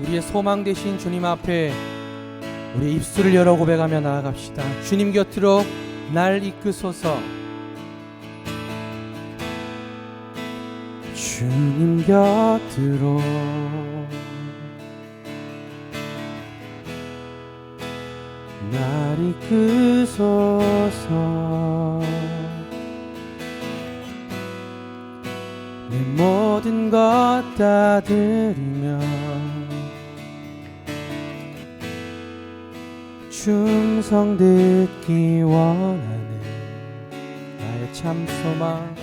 우리의 소망 되신 주님 앞에 우리 입술을 열어 고백하며 나아갑시다. 주님 곁으로 날 이끄소서. 주님 곁으로 날 이끄소서. 내 모든 것 다 드리며 충성 듣기 원하는 나의 참 소망,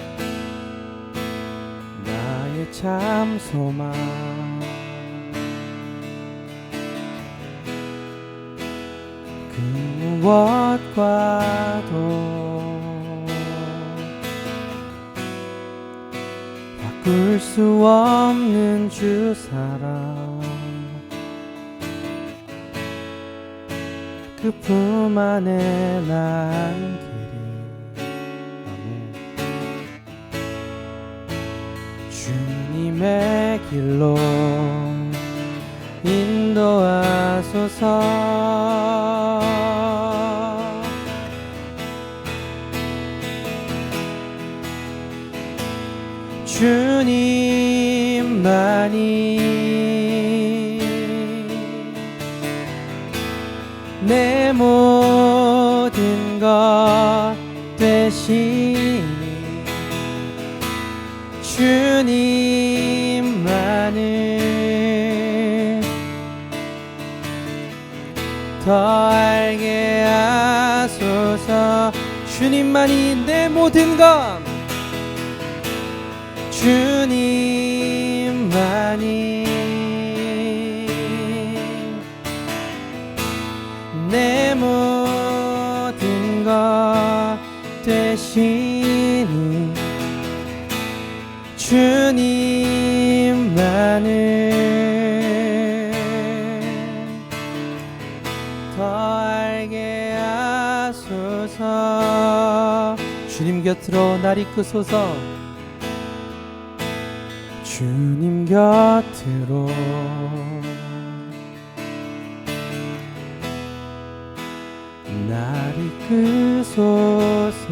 나의 참 소망. 그 무엇과도 바꿀 수 없는 주 사랑, 그 품 안에 난 길이. 주님의 길로 인도하소서. 주님만이 내 모든 것 되시니 주님만을 더 알게 하소서. 주님만이 내 모든 것, 주님만이 내 모든 것 되시니 주님만을 더 알게 하소서. 주님 곁으로 날 이끄소서. 주님 곁으로 날 이끄소서.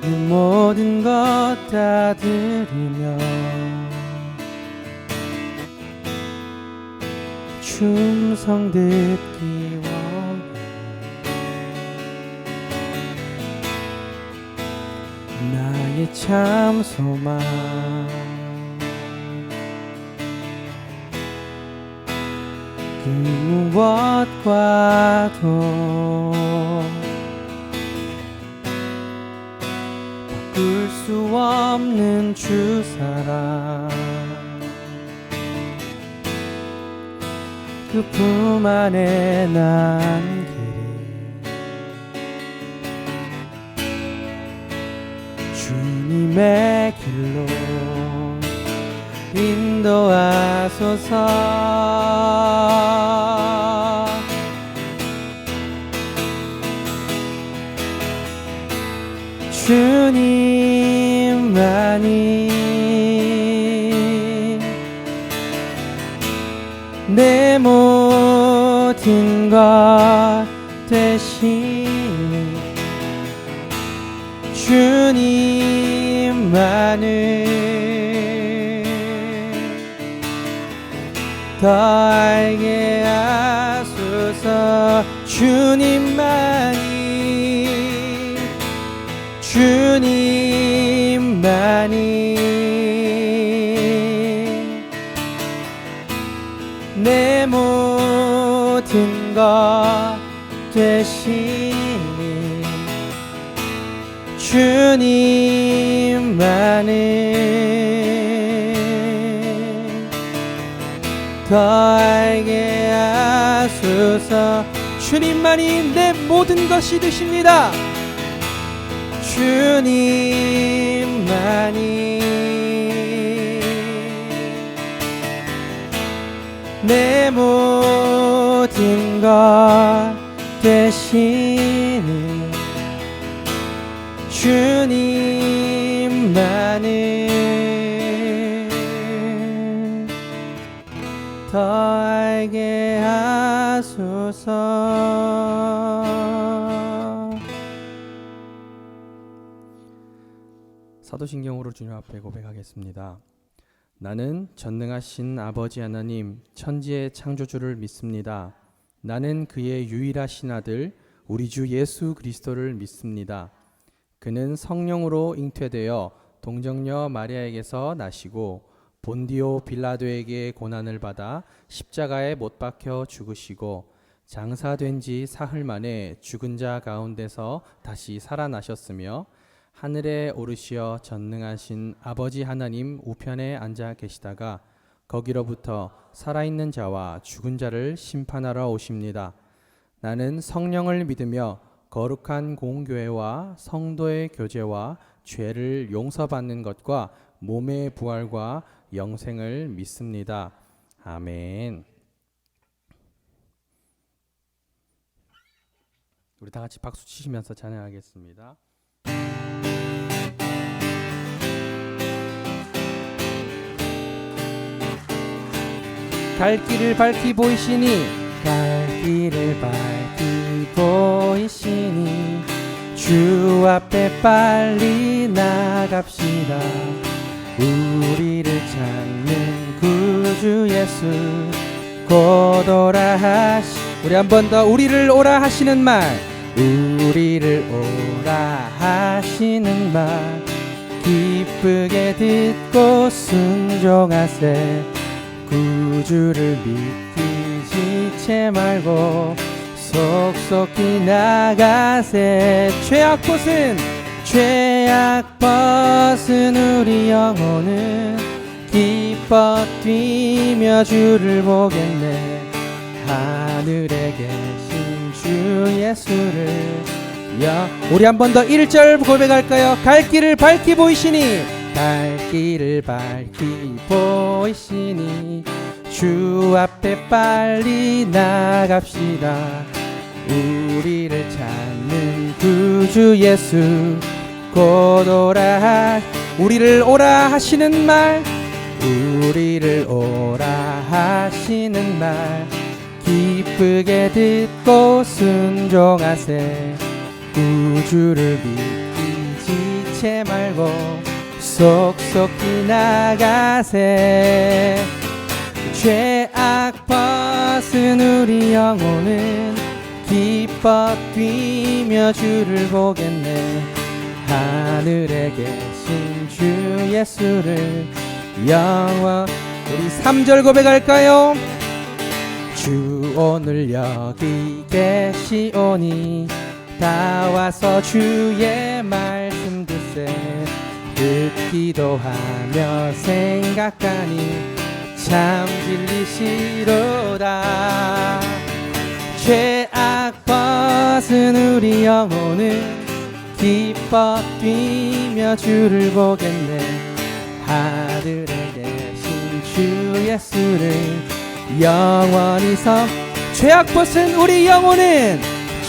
내 모든 것 다 드리며 충성 듣기 원해 나의 참 소망, 그 무엇과도 바꿀 수 없는 주 사랑, 그 품 안에 난 길이. 주님의 길로 인도하소서. 주님만이 내 모든 것 되시니 주님만을 더 알게 하소서. 주님만이 내 모든 것 되시니 주님만을 더 알게 하소서. 주님만이 내 모든 것이 되십니다. 주님만이 내 모든 것 되시니 주님만을 사도신경으로 주님 앞에 고백하겠습니다. 나는 전능하신 아버지 하나님 천지의 창조주를 믿습니다. 나는 그의 유일하신 아들 우리 주 예수 그리스도를 믿습니다. 그는 성령으로 잉태되어 동정녀 마리아에게서 나시고 본디오 빌라도에게 고난을 받아 십자가에 못 박혀 죽으시고 장사된 지 사흘 만에 죽은 자 가운데서 다시 살아나셨으며 하늘에 오르시어 전능하신 아버지 하나님 우편에 앉아 계시다가 거기로부터 살아있는 자와 죽은 자를 심판하러 오십니다. 나는 성령을 믿으며 거룩한 공교회와 성도의 교제와 죄를 용서받는 것과 몸의 부활과 영생을 믿습니다. 아멘. 우리 다 같이 박수 치시면서 찬양하겠습니다. 갈 길을 밝히 보이시니 갈 길을 밝히 보이시니 주 앞에 빨리 나갑시다. 우리를 찾는 구주 예수 곧 오라 하시. 우리 한 번 더 우리를 오라 하시는 말, 우리를 오라 하시는 말 기쁘게 듣고 순종하세. 구주를 믿기 지체 말고 속속히 나가세. 죄악 벗은 우리 영혼은 기뻐 뛰며 주를 보겠네. 하늘에 계신 주 예수를 우리 한 번 더 1절 고백할까요? 갈 길을 밝히 보이시니 갈 길을 밝히 보이시니 주 앞에 빨리 나갑시다. 우리를 찾는 구주 예수 곧 오라. 우리를 오라 하시는 말, 우리를 오라 하시는 말 기쁘게 듣고 순종하세. 구주를 믿기 지체 말고 속속히 나가세. 죄악 벗은 우리 영혼은 기뻐 뛰며 주를 보겠네. 하늘에 계신 주 예수를 영원. 우리 3절 고백할까요? 주 오늘 여기 계시오니 다 와서 주의 말씀 듣세. 듣기도 하며 생각하니 참 진리시로다. 죄악 벗은 우리 영혼은 기뻐 뛰며 주를 보겠네. 하늘에 계신 주 예수를 영원히 죄악 벗은 우리 영혼은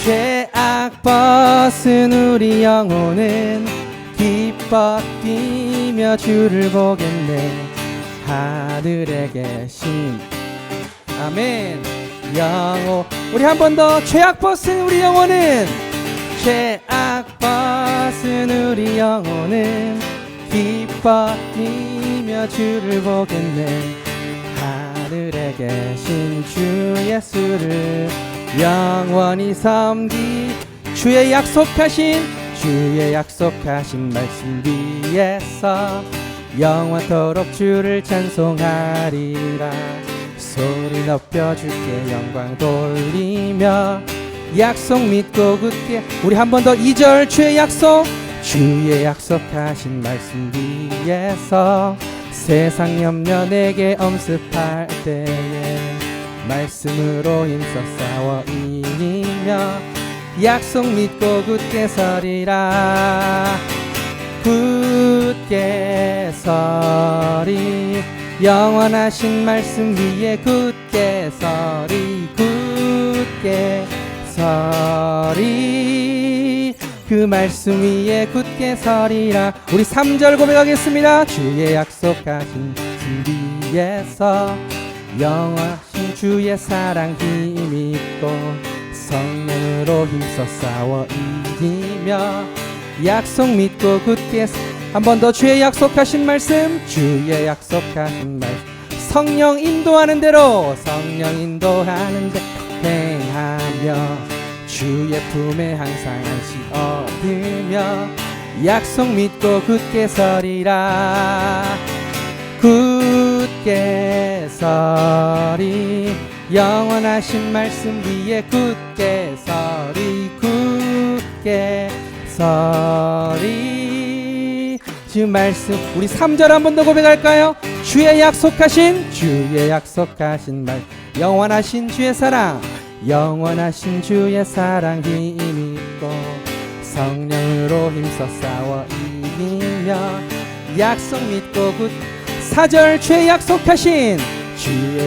죄악 벗은 우리 영혼은 기뻐 뛰며 주를 보겠네. 하늘에 계신 아멘 영혼. 우리 한 번 더 죄악 벗은 우리 영혼은 죄악 벗은 우리 영혼은 기뻐 뛰며 주를 보겠네. 하늘에 계신 주 예수를 영원히 섬기. 주의 약속하신 말씀 위에서 영원토록 주를 찬송하리라. 소리 높여 주께 영광 돌리며 약속 믿고 굳게. 우리 한 번 더 2절 주의 약속하신 말씀 위에서 세상 염려 내게 엄습할 때에 말씀으로 힘써 싸워 이기며 약속 믿고 굳게 서리라. 굳게 서리. 영원하신 말씀 위에 굳게 서리. 굳게 서리. 그 말씀 위에 굳게 서리라. 우리 3절 고백하겠습니다. 주의 약속하신 말씀 위에서 영원하신 주의 사랑 힘입고 성령으로 힘써 싸워 이기며 약속 믿고 굳게 한 번 더 주의 약속하신 말씀, 주의 약속하신 말씀, 성령 인도하는 대로, 성령 인도하는 대로 행하며 주의 품에 항상 안식 얻으며 약속 믿고 굳게 서리라. 굳게 서리, 영원하신 말씀 위에 굳게 서리, 굳게 서리. 주 말씀, 우리 3절 한 번 더 고백할까요? 주의 약속하신 말, 영원하신 주의 사랑, 영원하신 주의 사랑 힘입고 성령으로 힘써 싸워 이기며 약속 믿고 굳. 4절 주의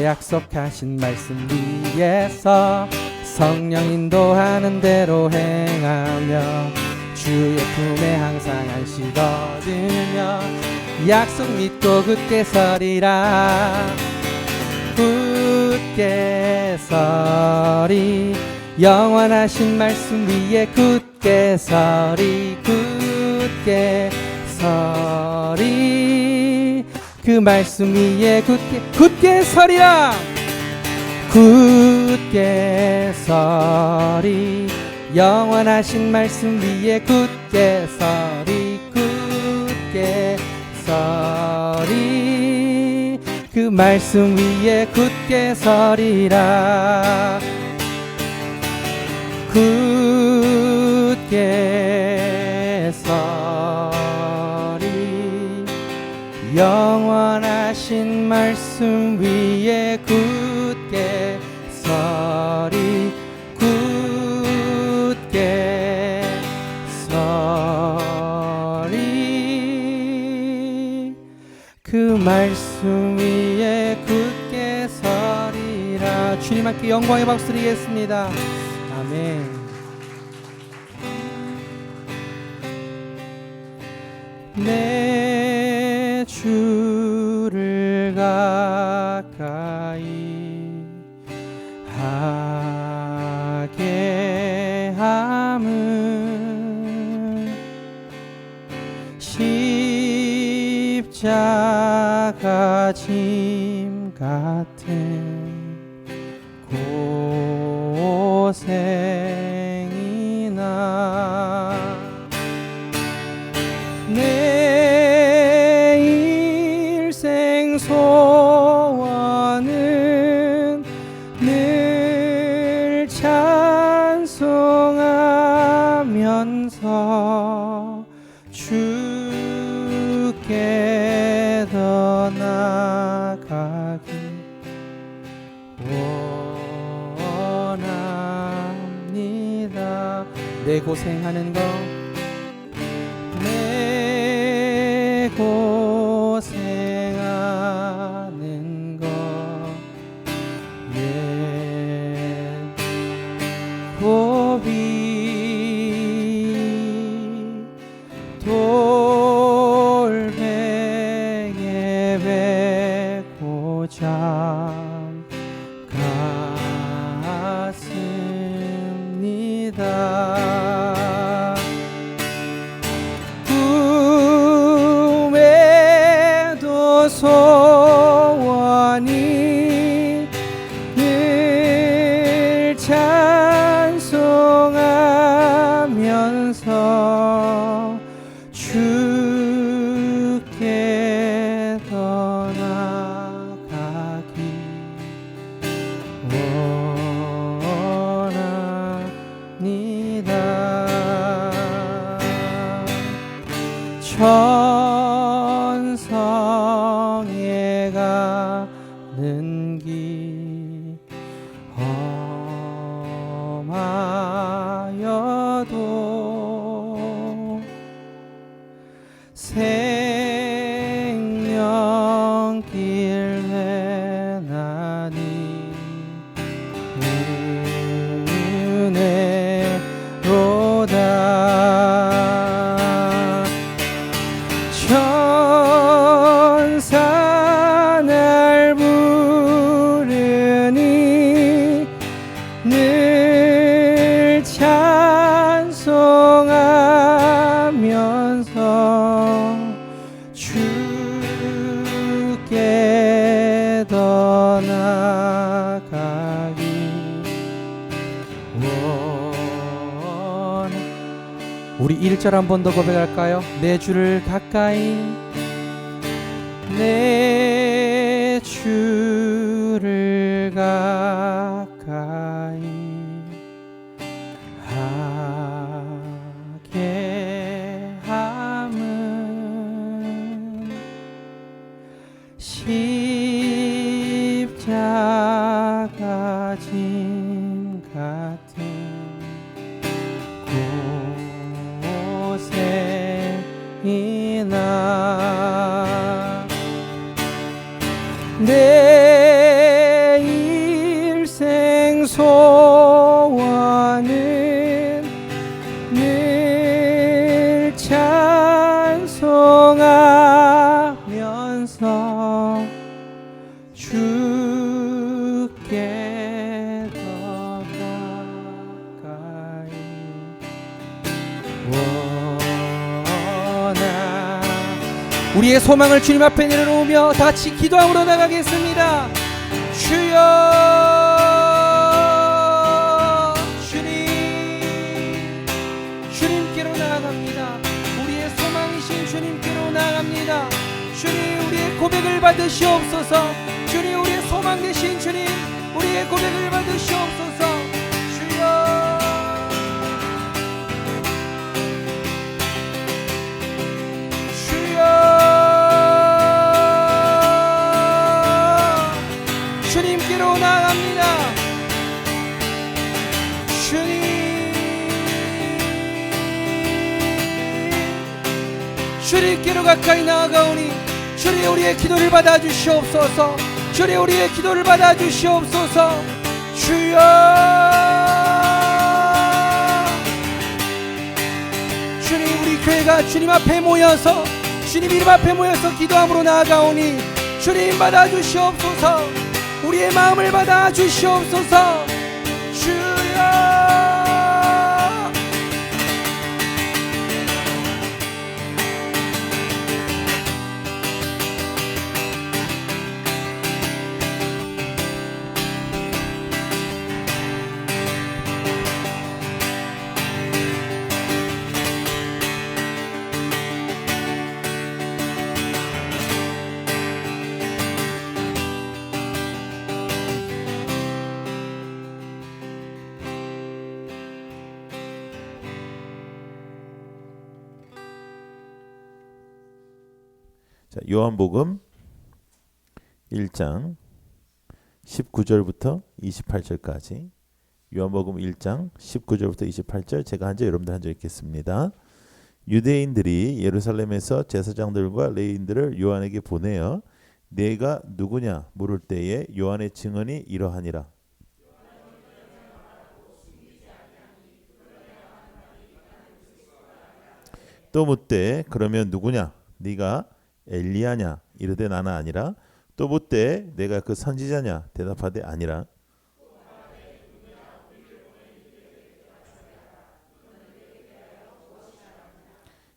약속하신 말씀 위에서 성령 인도하는 대로 행하며 주의 품에 항상 안식 얻으며 약속 믿고 굳게 서리라. 굳게 서리, 영원하신 말씀 위에 굳게 서리, 굳게 서리. 그 말씀 위에 굳게 서리라. 굳게 서리, 영원하신 말씀 위에 굳게 서리, 굳게 서리. 그 말씀 위에 굳게 서리라. 굳게 서리, 영원하신 말씀 위에 굳게 서리, 굳게 서리. 그 말씀 위에 굳게 서리라. 주님 함께 영광의 박수 드리겠습니다. 아멘. 내 주를 가까이 하게 함은 십자가 짐 같은 고생이나 내 일생 소원은 늘 찬송하면서 주께 더 나아가기 원합니다. 내 고생하는 것, 내 고생하는 것, 고비 돌베개 베고자 갔습니다. 떠나가기 원. 우리 1절 한 번 더 고백할까요? 내 주를 가까이, 내 주를 가까이 하게 함은 십자가 짐 같은 곳에이나 내 일생 소원은 늘 찬송하면서 주께 더 가까이 원하. 우리의 소망을 주님 앞에 내려놓으며 다 같이 기도함으로 나가겠습니다. 주여, 주님께로 나아갑니다. 우리의 소망이신 주님께로 나아갑니다. 주님, 우리의 고백을 받으시옵소서. 주님, 우리의 소망 되신 주님, 우리의 고백을 받으시옵소서. 주여, 주님께로 나아갑니다. 주님께로 가까이 나아가오니 주님, 우리의 기도를 받아주시옵소서. 주님, 우리의 기도를 받아주시옵소서. 주여, 주님, 우리 교회가 주님 앞에 모여서, 주님 이름 앞에 모여서 기도함으로 나아가오니 주님 받아주시옵소서. 우리의 마음을 받아주시옵소서. 주여, 자, 요한복음 1장 19절부터 28절까지, 요한복음 1장 19절부터 28절, 제가 한 절 여러분들 한 절 읽겠습니다. 유대인들이 예루살렘에서 제사장들과 레위인들을 요한에게 보내어 네가 누구냐 물을 때에 요한의 증언이 이러하니라. 또 묻되 그러면 누구냐? 네가 엘리야냐? 이르되 나는 아니라. 또 묻되 내가 그 선지자냐? 대답하되 아니라.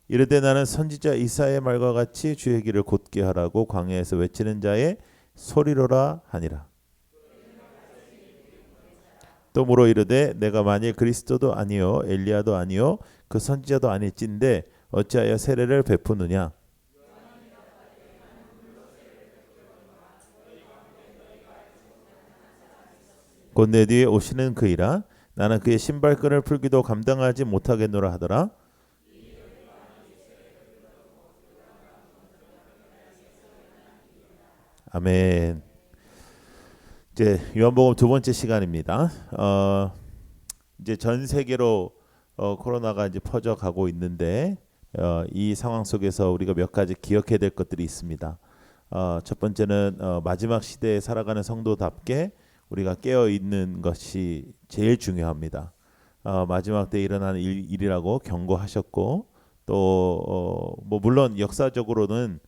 이르되 나는 선지자 이사야의 말과 같이 주의 길을 곧게 하라고 광야에서 외치는 자의 소리로라 하니라. 또 물어 이르되 내가 만일 그리스도도 아니요 엘리야도 아니요 그 선지자도 아닐진데 어찌하여 세례를 베푸느냐? 곧 내 뒤에 오시는 그이라. 나는 그의 신발끈을 풀기도 감당하지 못하겠노라 하더라. 아멘. 이제 요한복음 두 번째 시간입니다. 이제 전 세계로 코로나가 이제 퍼져가고 있는데 이 상황 속에서 우리가 몇 가지 기억해야 될 것들이 있습니다. 첫 번째는 마지막 시대에 살아가는 성도답게 우리가 깨어 있는 것이 제일 중요합니다. 마지막 때 일어나는 일이라고 경고하셨고, 또 뭐 물론 역사적으로는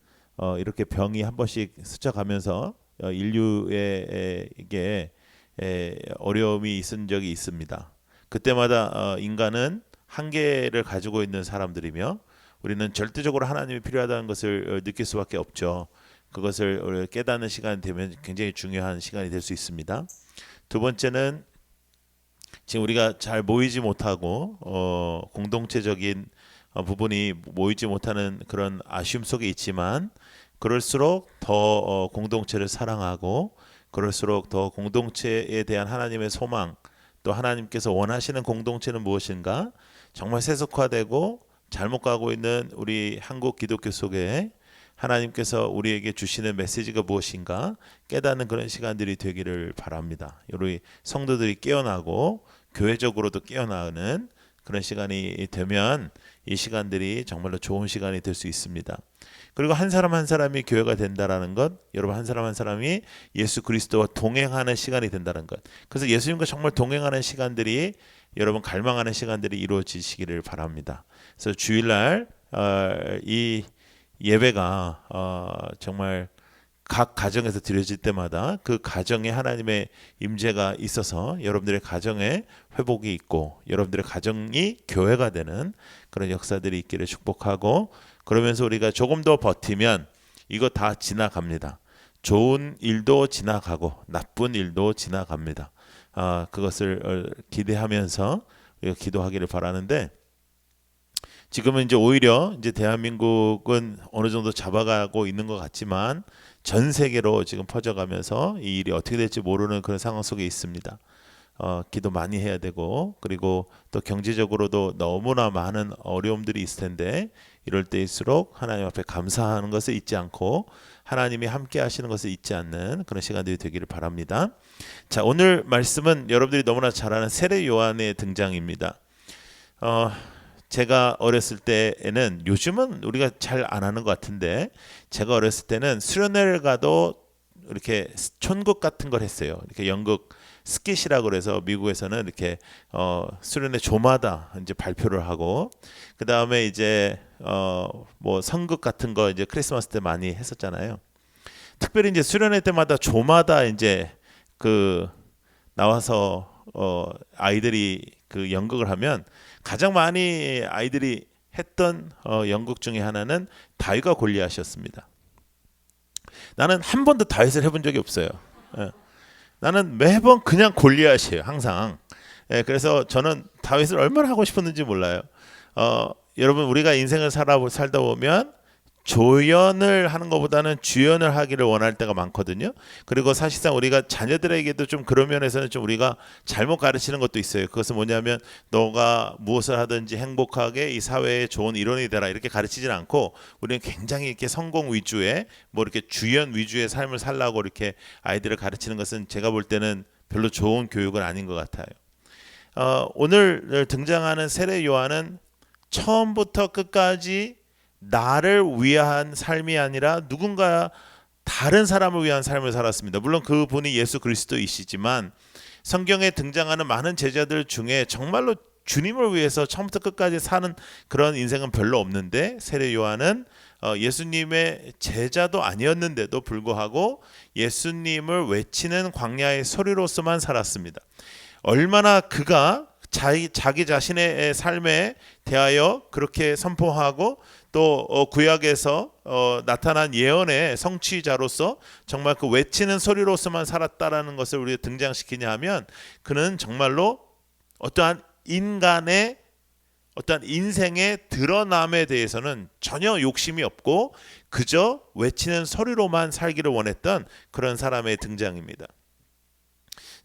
이렇게 병이 한 번씩 스쳐가면서 인류에게 어려움이 있은 적이 있습니다. 그때마다 인간은 한계를 가지고 있는 사람들이며 우리는 절대적으로 하나님이 필요하다는 것을 느낄 수밖에 없죠. 그것을 깨닫는 시간이 되면 굉장히 중요한 시간이 될 수 있습니다. 두 번째는 지금 우리가 잘 모이지 못하고 공동체적인 부분이 모이지 못하는 그런 아쉬움 속에 있지만 그럴수록 더 공동체를 사랑하고 그럴수록 더 공동체에 대한 하나님의 소망 또 하나님께서 원하시는 공동체는 무엇인가 정말 세속화되고 잘못 가고 있는 우리 한국 기독교 속에 하나님께서 우리에게 주시는 메시지가 무엇인가 깨닫는 그런 시간들이 되기를 바랍니다. 우리 성도들이 깨어나고 교회적으로도 깨어나는 그런 시간이 되면 이 시간들이 정말로 좋은 시간이 될 수 있습니다. 그리고 한 사람 한 사람이 교회가 된다라는 것, 여러분 한 사람 한 사람이 예수 그리스도와 동행하는 시간이 된다는 것. 그래서 예수님과 정말 동행하는 시간들이 여러분 갈망하는 시간들이 이루어지시기를 바랍니다. 그래서 주일날 이 예배가 정말 각 가정에서 드려질 때마다 그 가정에 하나님의 임재가 있어서 여러분들의 가정에 회복이 있고 여러분들의 가정이 교회가 되는 그런 역사들이 있기를 축복하고 그러면서 우리가 조금 더 버티면 이거 다 지나갑니다. 좋은 일도 지나가고 나쁜 일도 지나갑니다. 그것을 기대하면서 우리가 기도하기를 바라는데 지금은 이제 오히려 이제 대한민국은 어느 정도 잡아가고 있는 것 같지만 전 세계로 지금 퍼져가면서 이 일이 어떻게 될지 모르는 그런 상황 속에 있습니다. 기도 많이 해야 되고 그리고 또 경제적으로도 너무나 많은 어려움들이 있을 텐데 이럴 때일수록 하나님 앞에 감사하는 것을 잊지 않고 하나님이 함께 하시는 것을 잊지 않는 그런 시간들이 되기를 바랍니다. 자, 오늘 말씀은 여러분들이 너무나 잘 아는 세례 요한의 등장입니다. 제가 어렸을 때에는 요즘은 우리가 잘 안 하는 것 같은데 제가 어렸을 때는 수련회를 가도 이렇게 촌극 같은 걸 했어요. 이렇게 연극 스킷이라고 그래서 미국에서는 이렇게 수련회 조마다 이제 발표를 하고 그 다음에 이제 뭐 선극 같은 거 이제 크리스마스 때 많이 했었잖아요. 특별히 이제 수련회 때마다 조마다 이제 그 나와서 아이들이 그 연극을 하면 가장 많이 아이들이 했던 연극 중에 하나는 다윗과 골리앗이었습니다. 나는 한 번도 다윗을 해본 적이 없어요. 나는 매번 그냥 골리앗이에요. 항상. 그래서 저는 다윗을 얼마나 하고 싶었는지 몰라요. 여러분 우리가 인생을 살다 보면 조연을 하는 것보다는 주연을 하기를 원할 때가 많거든요. 그리고 사실상 우리가 자녀들에게도 좀 그런 면에서는 좀 우리가 잘못 가르치는 것도 있어요. 그것은 뭐냐면 너가 무엇을 하든지 행복하게 이 사회에 좋은 일원이 되라 이렇게 가르치진 않고 우리는 굉장히 이렇게 성공 위주의 뭐 이렇게 주연 위주의 삶을 살라고 이렇게 아이들을 가르치는 것은 제가 볼 때는 별로 좋은 교육은 아닌 것 같아요. 오늘 등장하는 세례 요한은 처음부터 끝까지 나를 위한 삶이 아니라 누군가 다른 사람을 위한 삶을 살았습니다. 물론 그분이 예수 그리스도이시지만 성경에 등장하는 많은 제자들 중에 정말로 주님을 위해서 처음부터 끝까지 사는 그런 인생은 별로 없는데 세례 요한은 예수님의 제자도 아니었는데도 불구하고 예수님을 외치는 광야의 소리로서만 살았습니다. 얼마나 그가 자기 자신의 삶에 대하여 그렇게 선포하고 또 구약에서 나타난 예언의 성취자로서 정말 그 외치는 소리로서만 살았다라는 것을 우리가 등장시키냐 하면 그는 정말로 어떠한 인간의 어떠한 인생의 드러남에 대해서는 전혀 욕심이 없고 그저 외치는 소리로만 살기를 원했던 그런 사람의 등장입니다.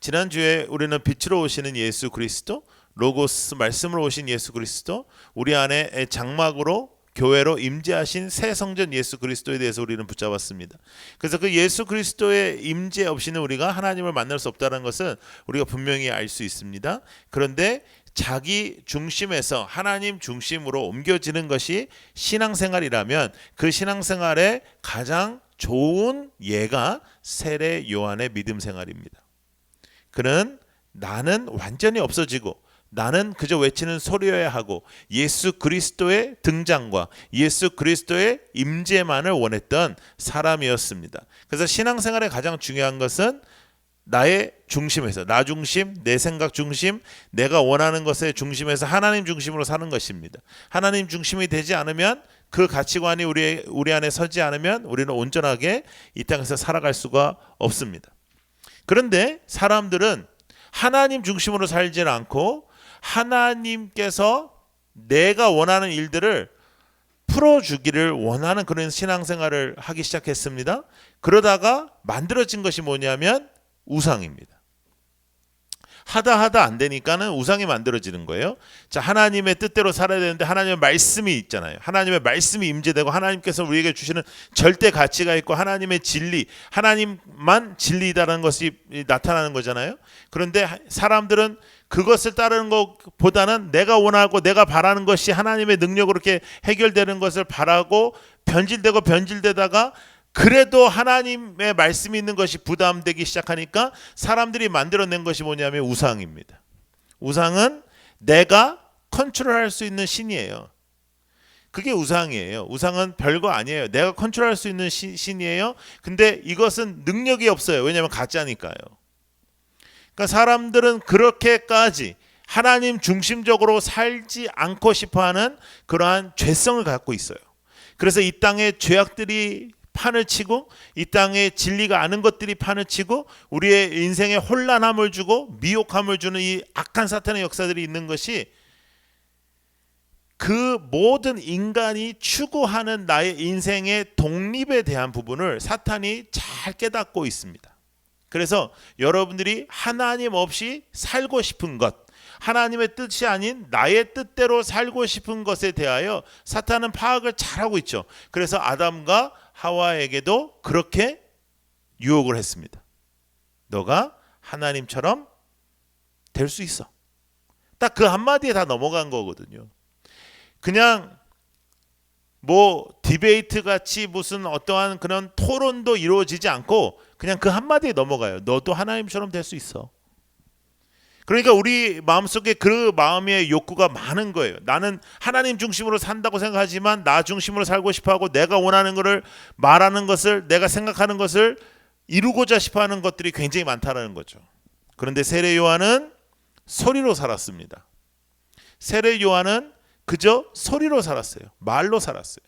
지난주에 우리는 빛으로 오시는 예수 그리스도, 로고스 말씀으로 오신 예수 그리스도, 우리 안에 장막으로 교회로 임재하신 새 성전 예수 그리스도에 대해서 우리는 붙잡았습니다. 그래서 그 예수 그리스도의 임재 없이는 우리가 하나님을 만날 수 없다는 것은 우리가 분명히 알 수 있습니다. 그런데 자기 중심에서 하나님 중심으로 옮겨지는 것이 신앙생활이라면 그 신앙생활의 가장 좋은 예가 세례 요한의 믿음 생활입니다. 그는 나는 완전히 없어지고 나는 그저 외치는 소리여야 하고 예수 그리스도의 등장과 예수 그리스도의 임재만을 원했던 사람이었습니다. 그래서 신앙생활의 가장 중요한 것은 나의 중심에서 나 중심, 내 생각 중심, 내가 원하는 것의 중심에서 하나님 중심으로 사는 것입니다. 하나님 중심이 되지 않으면 그 가치관이 우리 안에 서지 않으면 우리는 온전하게 이 땅에서 살아갈 수가 없습니다. 그런데 사람들은 하나님 중심으로 살지 않고 하나님께서 내가 원하는 일들을 풀어주기를 원하는 그런 신앙생활을 하기 시작했습니다. 그러다가 만들어진 것이 뭐냐면 우상입니다. 하다 안 되니까는 우상이 만들어지는 거예요. 자, 하나님의 뜻대로 살아야 되는데 하나님의 말씀이 있잖아요. 하나님의 말씀이 임재되고 하나님께서 우리에게 주시는 절대 가치가 있고 하나님의 진리, 하나님만 진리이다라는 것이 나타나는 거잖아요. 그런데 사람들은 그것을 따르는 것보다는 내가 원하고 내가 바라는 것이 하나님의 능력으로 이렇게 해결되는 것을 바라고 변질되다가 그래도 하나님의 말씀이 있는 것이 부담되기 시작하니까 사람들이 만들어낸 것이 뭐냐면 우상입니다. 우상은 내가 컨트롤할 수 있는 신이에요. 그게 우상이에요. 우상은 별거 아니에요. 내가 컨트롤할 수 있는 신이에요. 근데 이것은 능력이 없어요. 왜냐하면 가짜니까요. 그러니까 사람들은 그렇게까지 하나님 중심적으로 살지 않고 싶어하는 그러한 죄성을 갖고 있어요. 그래서 이 땅에 죄악들이 판을 치고 이 땅에 진리가 아는 것들이 판을 치고 우리의 인생에 혼란함을 주고 미혹함을 주는 이 악한 사탄의 역사들이 있는 것이 그 모든 인간이 추구하는 나의 인생의 독립에 대한 부분을 사탄이 잘 깨닫고 있습니다. 그래서 여러분들이 하나님 없이 살고 싶은 것, 하나님의 뜻이 아닌 나의 뜻대로 살고 싶은 것에 대하여 사탄은 파악을 잘하고 있죠. 그래서 아담과 하와에게도 그렇게 유혹을 했습니다. 너가 하나님처럼 될 수 있어. 딱 그 한마디에 다 넘어간 거거든요. 그냥 뭐 디베이트 같이 무슨 어떠한 그런 토론도 이루어지지 않고 그냥 그 한마디에 넘어가요. 너도 하나님처럼 될 수 있어. 그러니까 우리 마음속에 그 마음의 욕구가 많은 거예요. 나는 하나님 중심으로 산다고 생각하지만 나 중심으로 살고 싶어하고 내가 원하는 것을 말하는 것을 내가 생각하는 것을 이루고자 싶어하는 것들이 굉장히 많다는 거죠. 그런데 세례 요한은 소리로 살았습니다. 세례 요한은 그저 소리로 살았어요. 말로 살았어요.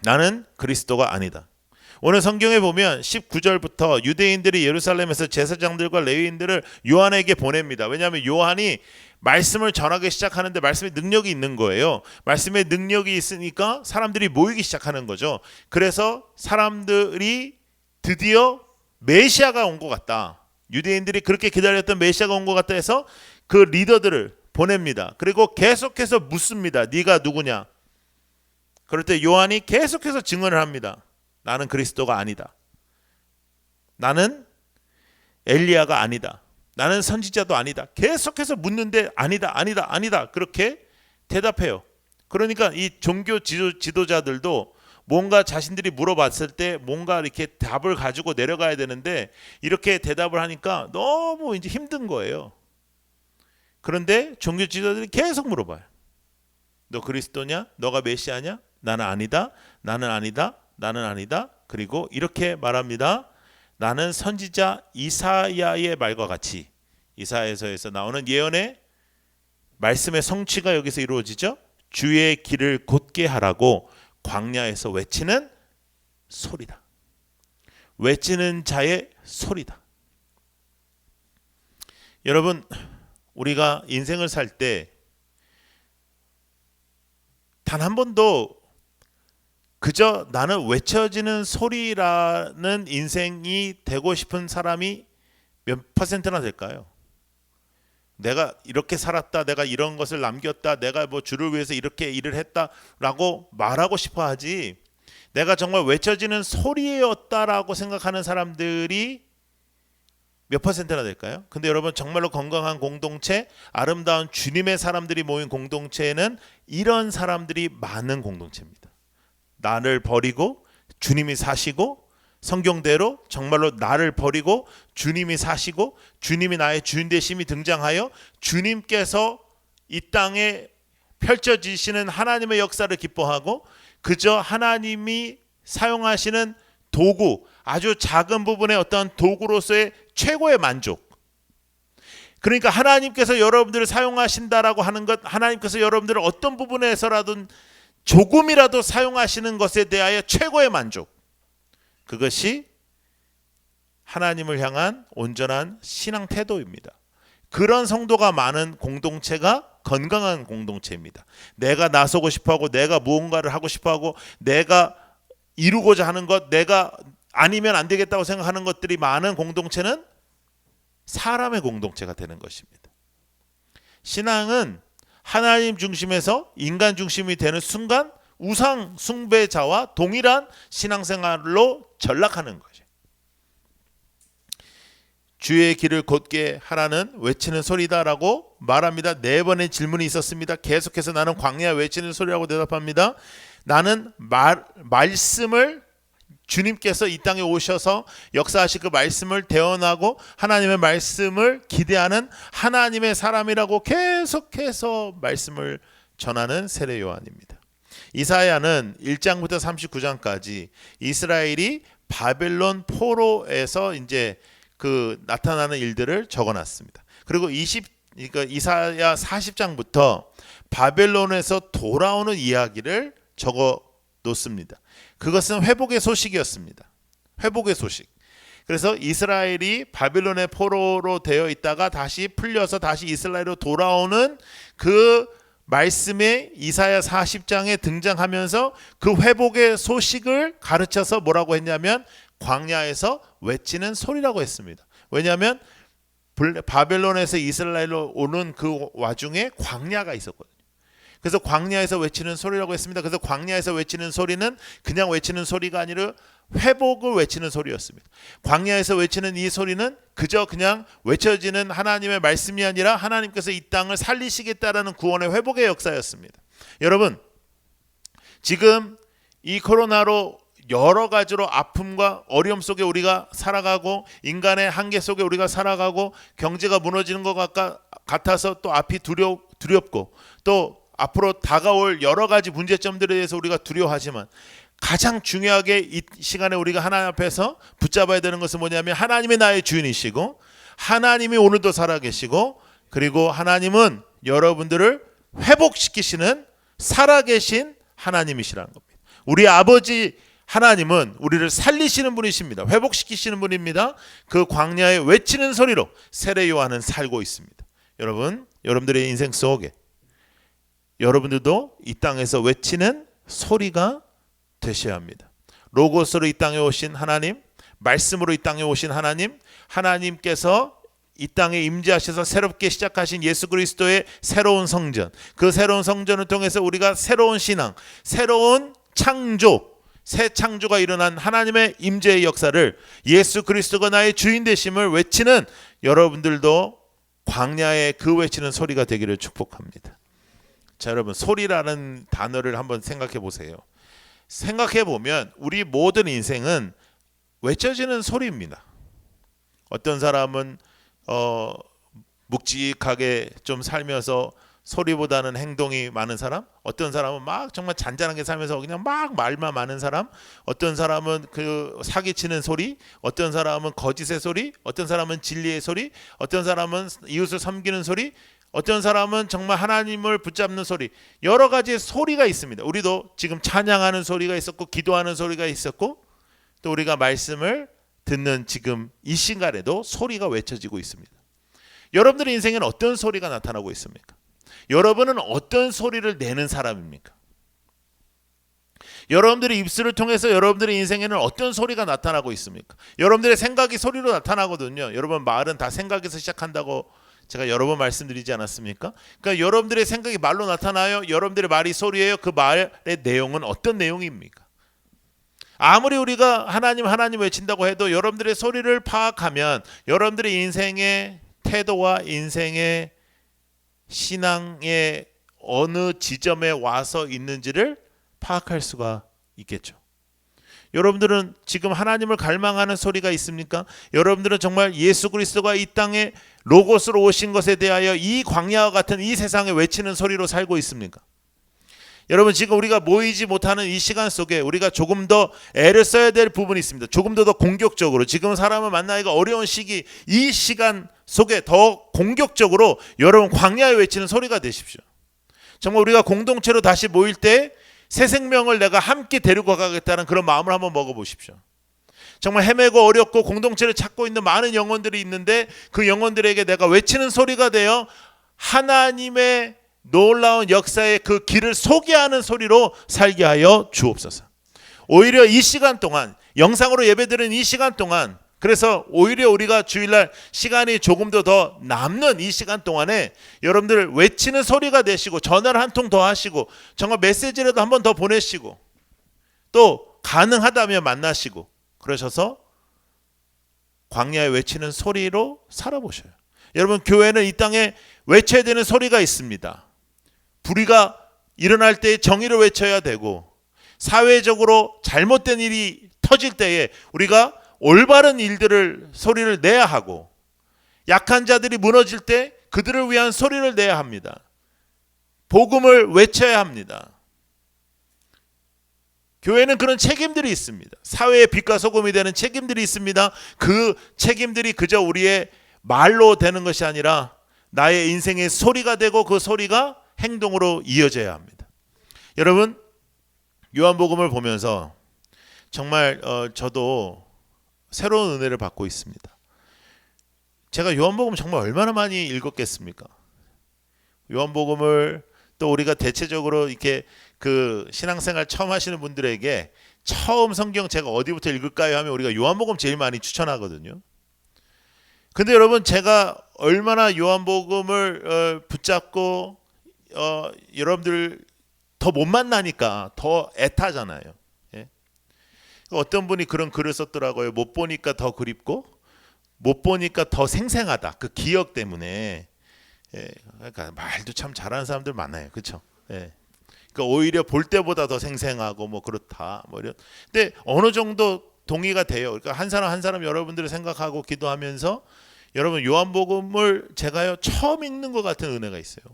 나는 그리스도가 아니다. 오늘 성경에 보면 19절부터 유대인들이 예루살렘에서 제사장들과 레위인들을 요한에게 보냅니다. 왜냐하면 요한이 말씀을 전하기 시작하는데 말씀의 능력이 있는 거예요. 말씀의 능력이 있으니까 사람들이 모이기 시작하는 거죠. 그래서 사람들이 드디어 메시아가 온 것 같다. 유대인들이 그렇게 기다렸던 메시아가 온 것 같다 해서 그 리더들을 보냅니다. 그리고 계속해서 묻습니다. 네가 누구냐? 그럴 때 요한이 계속해서 증언을 합니다. 나는 그리스도가 아니다. 나는 엘리야가 아니다. 나는 선지자도 아니다. 계속해서 묻는데 아니다. 그렇게 대답해요. 그러니까 이 종교 지도자들도 뭔가 자신들이 물어봤을 때 뭔가 이렇게 답을 가지고 내려가야 되는데 이렇게 대답을 하니까 너무 이제 힘든 거예요. 그런데 종교 지도자들이 계속 물어봐요. 너 그리스도냐? 너가 메시아냐? 나는 아니다. 나는 아니다. 그리고 이렇게 말합니다. 나는 선지자 이사야의 말과 같이 이사야서에서 나오는 예언의 말씀의 성취가 여기서 이루어지죠. 주의 길을 곧게 하라고 광야에서 외치는 소리다. 외치는 자의 소리다. 여러분, 우리가 인생을 살 때 단 한 번도 그저 나는 외쳐지는 소리라는 인생이 되고 싶은 사람이 몇 퍼센트나 될까요? 내가 이렇게 살았다, 내가 이런 것을 남겼다, 내가 뭐 주를 위해서 이렇게 일을 했다라고 말하고 싶어 하지, 내가 정말 외쳐지는 소리였다라고 생각하는 사람들이 몇 퍼센트나 될까요? 근데 여러분, 정말로 건강한 공동체, 아름다운 주님의 사람들이 모인 공동체에는 이런 사람들이 많은 공동체입니다. 나를 버리고 주님이 사시고, 성경대로 정말로 나를 버리고 주님이 사시고 주님이 나의 주인 되심이 등장하여 주님께서 이 땅에 펼쳐지시는 하나님의 역사를 기뻐하고 그저 하나님이 사용하시는 도구, 아주 작은 부분의 어떤 도구로서의 최고의 만족. 그러니까 하나님께서 여러분들을 사용하신다라고 하는 것, 하나님께서 여러분들을 어떤 부분에서라도 조금이라도 사용하시는 것에 대하여 최고의 만족, 그것이 하나님을 향한 온전한 신앙 태도입니다. 그런 성도가 많은 공동체가 건강한 공동체입니다. 내가 나서고 싶어하고 내가 무언가를 하고 싶어하고 내가 이루고자 하는 것, 내가 아니면 안 되겠다고 생각하는 것들이 많은 공동체는 사람의 공동체가 되는 것입니다. 신앙은 하나님 중심에서 인간 중심이 되는 순간 우상 숭배자와 동일한 신앙생활로 전락하는 거죠. 주의 길을 곧게 하라는 외치는 소리다라고 말합니다. 4번의 질문이 있었습니다. 계속해서 나는 광야 외치는 소리라고 대답합니다. 나는 말씀을 주님께서 이 땅에 오셔서 역사하실 그 말씀을 대언하고 하나님의 말씀을 기대하는 하나님의 사람이라고 계속해서 말씀을 전하는 세례 요한입니다. 이사야는 1장부터 39장까지 이스라엘이 바벨론 포로에서 이제 그 나타나는 일들을 적어놨습니다. 그리고 그러니까 이사야 40장부터 바벨론에서 돌아오는 이야기를 적어 놓습니다. 그것은 회복의 소식이었습니다. 회복의 소식. 그래서 이스라엘이 바벨론의 포로로 되어 있다가 다시 풀려서 다시 이스라엘로 돌아오는 그 말씀에 이사야 40장에 등장하면서 그 회복의 소식을 가르쳐서 뭐라고 했냐면 광야에서 외치는 소리라고 했습니다. 왜냐하면 바벨론에서 이스라엘로 오는 그 와중에 광야가 있었거든요. 그래서 광야에서 외치는 소리라고 했습니다. 그래서 광야에서 외치는 소리는 그냥 외치는 소리가 아니라 회복을 외치는 소리였습니다. 광야에서 외치는 이 소리는 그냥 외쳐지는 하나님의 말씀이 아니라 하나님께서 이 땅을 살리시겠다라는 구원의 회복의 역사였습니다. 여러분, 지금 이 코로나로 여러 가지로 아픔과 어려움 속에 우리가 살아가고 인간의 한계 속에 우리가 살아가고 경제가 무너지는 것 같아서 또 앞이 두렵고 또 앞으로 다가올 여러 가지 문제점들에 대해서 우리가 두려워하지만 가장 중요하게 이 시간에 우리가 하나님 앞에서 붙잡아야 되는 것은 뭐냐면 하나님이 나의 주인이시고 하나님이 오늘도 살아계시고 그리고 하나님은 여러분들을 회복시키시는 살아계신 하나님이시라는 겁니다. 우리 아버지 하나님은 우리를 살리시는 분이십니다. 회복시키시는 분입니다. 그 광야에 외치는 소리로 세례 요한은 살고 있습니다. 여러분들의 인생 속에 여러분들도 이 땅에서 외치는 소리가 되셔야 합니다. 로고스로 이 땅에 오신 하나님, 말씀으로 이 땅에 오신 하나님, 하나님께서 이 땅에 임재하셔서 새롭게 시작하신 예수 그리스도의 새로운 성전, 그 새로운 성전을 통해서 우리가 새로운 신앙, 새로운 창조, 새 창조가 일어난 하나님의 임재의 역사를 예수 그리스도가 나의 주인 되심을 외치는 여러분들도 광야에 그 외치는 소리가 되기를 축복합니다. 자, 여러분, 소리라는 단어를 한번 생각해 보세요. 생각해 보면 우리 모든 인생은 외쳐지는 소리입니다. 어떤 사람은 묵직하게 좀 살면서 소리보다는 행동이 많은 사람, 어떤 사람은 막 정말 잔잔하게 살면서 그냥 막 말만 많은 사람, 어떤 사람은 그 사기치는 소리, 어떤 사람은 거짓의 소리, 어떤 사람은 진리의 소리, 어떤 사람은 이웃을 섬기는 소리, 어떤 사람은 정말 하나님을 붙잡는 소리, 여러 가지 소리가 있습니다. 우리도 지금 찬양하는 소리가 있었고 기도하는 소리가 있었고 또 우리가 말씀을 듣는 지금 이 시간에도 소리가 외쳐지고 있습니다. 여러분들의 인생에는 어떤 소리가 나타나고 있습니까? 여러분은 어떤 소리를 내는 사람입니까? 여러분들의 입술을 통해서 여러분들의 인생에는 어떤 소리가 나타나고 있습니까? 여러분들의 생각이 소리로 나타나거든요. 여러분, 말은 다 생각에서 시작한다고 제가 여러 번 말씀드리지 않았습니까? 그러니까 여러분들의 생각이 말로 나타나요. 여러분들의 말이 소리예요. 그 말의 내용은 어떤 내용입니까? 아무리 우리가 하나님 외친다고 해도 여러분들의 소리를 파악하면 여러분들의 인생의 태도와 인생의 신앙의 어느 지점에 와서 있는지를 파악할 수가 있겠죠. 여러분들은 지금 하나님을 갈망하는 소리가 있습니까? 여러분들은 정말 예수 그리스도가 이 땅에 로고스로 오신 것에 대하여 이 광야와 같은 이 세상에 외치는 소리로 살고 있습니까? 여러분, 지금 우리가 모이지 못하는 이 시간 속에 우리가 조금 더 애를 써야 될 부분이 있습니다. 조금 더 공격적으로, 지금 사람을 만나기가 어려운 시기, 이 시간 속에 더 공격적으로 여러분 광야에 외치는 소리가 되십시오. 정말 우리가 공동체로 다시 모일 때 새 생명을 내가 함께 데리고 가겠다는 그런 마음을 한번 먹어보십시오. 정말 헤매고 어렵고 공동체를 찾고 있는 많은 영혼들이 있는데 그 영혼들에게 내가 외치는 소리가 되어 하나님의 놀라운 역사의 그 길을 소개하는 소리로 살게 하여 주옵소서. 오히려 이 시간 동안, 영상으로 예배드리는 이 시간 동안, 그래서 오히려 우리가 주일날 시간이 조금 더 남는 이 시간 동안에 여러분들 외치는 소리가 되시고, 전화를 한 통 더 하시고, 정말 메시지라도 한 번 더 보내시고, 또 가능하다면 만나시고, 그러셔서 광야에 외치는 소리로 살아보셔요. 여러분, 교회는 이 땅에 외쳐야 되는 소리가 있습니다. 불의가 일어날 때 정의를 외쳐야 되고, 사회적으로 잘못된 일이 터질 때에 우리가 올바른 일들을 소리를 내야 하고, 약한 자들이 무너질 때 그들을 위한 소리를 내야 합니다. 복음을 외쳐야 합니다. 교회는 그런 책임들이 있습니다. 사회의 빛과 소금이 되는 책임들이 있습니다. 그 책임들이 그저 우리의 말로 되는 것이 아니라 나의 인생의 소리가 되고 그 소리가 행동으로 이어져야 합니다. 여러분, 요한복음을 보면서 정말 저도 새로운 은혜를 받고 있습니다. 제가 요한복음 정말 얼마나 많이 읽었겠습니까? 요한복음을 또 우리가 대체적으로 이렇게 그 신앙생활 처음 하시는 분들에게 처음 성경 제가 어디부터 읽을까요 하면 우리가 요한복음 제일 많이 추천하거든요. 근데 여러분, 제가 얼마나 요한복음을 붙잡고 여러분들 더 못 만나니까 더 애타잖아요. 예? 어떤 분이 그런 글을 썼더라고요. 못 보니까 더 그립고 못 보니까 더 생생하다. 그 기억 때문에. 예, 그러니까 말도 참 잘하는 사람들 많아요, 그렇죠? 예. 그러니까 오히려 볼 때보다 더 생생하고 뭐 그렇다, 뭐 이런. 근데 어느 정도 동의가 돼요. 그러니까 한 사람 한 사람 여러분들을 생각하고 기도하면서 여러분, 요한복음을 제가요 처음 읽는 것 같은 은혜가 있어요.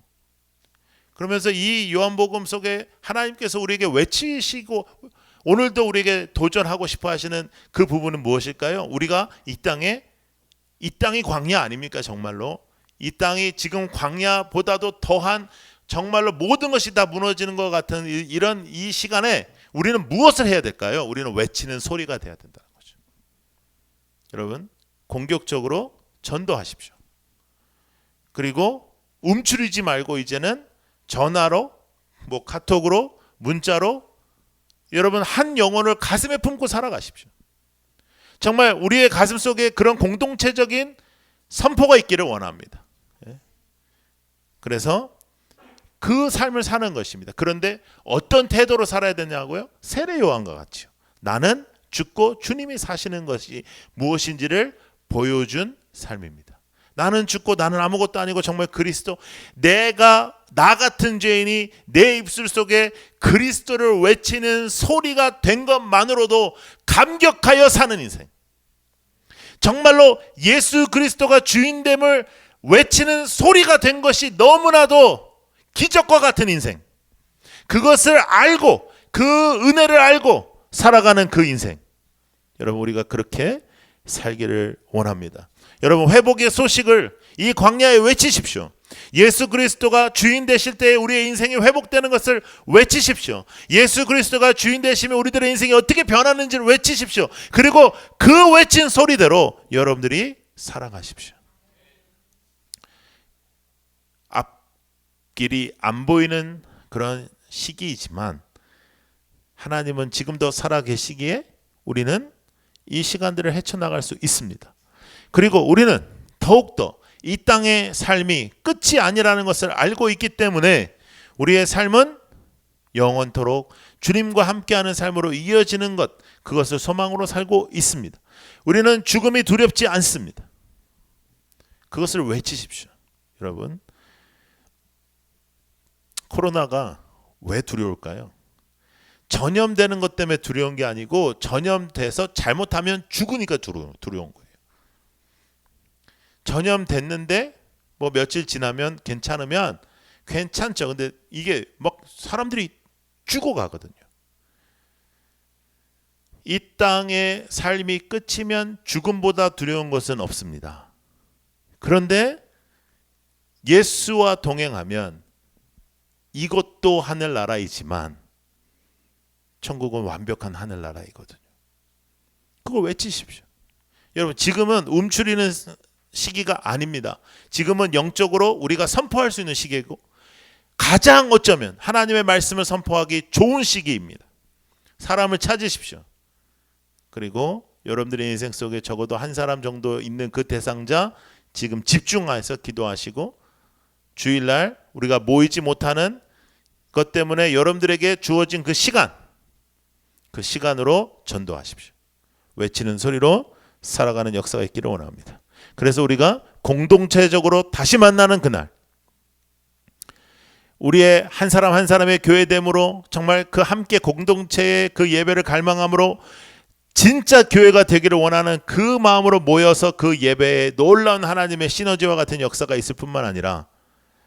그러면서 이 요한복음 속에 하나님께서 우리에게 외치시고 오늘도 우리에게 도전하고 싶어 하시는 그 부분은 무엇일까요? 우리가 이 땅이 광야 아닙니까? 정말로 이 땅이 지금 광야보다도 더한 정말로 모든 것이 다 무너지는 것 같은 이런 이 시간에 우리는 무엇을 해야 될까요? 우리는 외치는 소리가 돼야 된다는 거죠. 여러분, 공격적으로 전도하십시오. 그리고 움츠리지 말고 이제는 전화로, 뭐 카톡으로, 문자로 여러분 한 영혼을 가슴에 품고 살아가십시오. 정말 우리의 가슴 속에 그런 공동체적인 선포가 있기를 원합니다. 그래서 그 삶을 사는 것입니다. 그런데 어떤 태도로 살아야 되냐고요? 세례 요한과 같이요. 나는 죽고 주님이 사시는 것이 무엇인지를 보여준 삶입니다. 나는 죽고 나는 아무것도 아니고 정말 그리스도, 나 같은 죄인이 내 입술 속에 그리스도를 외치는 소리가 된 것만으로도 감격하여 사는 인생. 정말로 예수 그리스도가 주인됨을 외치는 소리가 된 것이 너무나도 기적과 같은 인생. 그것을 알고 그 은혜를 알고 살아가는 그 인생. 여러분, 우리가 그렇게 살기를 원합니다. 여러분, 회복의 소식을 이 광야에 외치십시오. 예수 그리스도가 주인 되실 때에 우리의 인생이 회복되는 것을 외치십시오. 예수 그리스도가 주인 되시면 우리들의 인생이 어떻게 변하는지를 외치십시오. 그리고 그 외친 소리대로 여러분들이 살아가십시오. 앞길이 안 보이는 그런 시기이지만 하나님은 지금도 살아계시기에 우리는 이 시간들을 헤쳐나갈 수 있습니다. 그리고 우리는 더욱더 이 땅의 삶이 끝이 아니라는 것을 알고 있기 때문에 우리의 삶은 영원토록 주님과 함께하는 삶으로 이어지는 것, 그것을 소망으로 살고 있습니다. 우리는 죽음이 두렵지 않습니다. 그것을 외치십시오. 여러분, 코로나가 왜 두려울까요? 전염되는 것 때문에 두려운 게 아니고 전염돼서 잘못하면 죽으니까 두려운 거예요. 전염됐는데 뭐 며칠 지나면 괜찮으면 괜찮죠. 근데 이게 막 사람들이 죽어가거든요. 이 땅의 삶이 끝이면 죽음보다 두려운 것은 없습니다. 그런데 예수와 동행하면 이것도 하늘나라이지만 천국은 완벽한 하늘나라이거든요. 그걸 외치십시오. 여러분, 지금은 움츠리는 시기가 아닙니다. 지금은 영적으로 우리가 선포할 수 있는 시기이고 가장 어쩌면 하나님의 말씀을 선포하기 좋은 시기입니다. 사람을 찾으십시오. 그리고 여러분들의 인생 속에 적어도 한 사람 정도 있는 그 대상자 지금 집중해서 기도하시고 주일날 우리가 모이지 못하는 것 때문에 여러분들에게 주어진 그 시간으로 전도하십시오. 외치는 소리로 살아가는 역사가 있기를 원합니다. 그래서 우리가 공동체적으로 다시 만나는 그날, 우리의 한 사람 한 사람의 교회됨으로 정말 그 함께 공동체의 그 예배를 갈망함으로 진짜 교회가 되기를 원하는 그 마음으로 모여서 그 예배에 놀라운 하나님의 시너지와 같은 역사가 있을 뿐만 아니라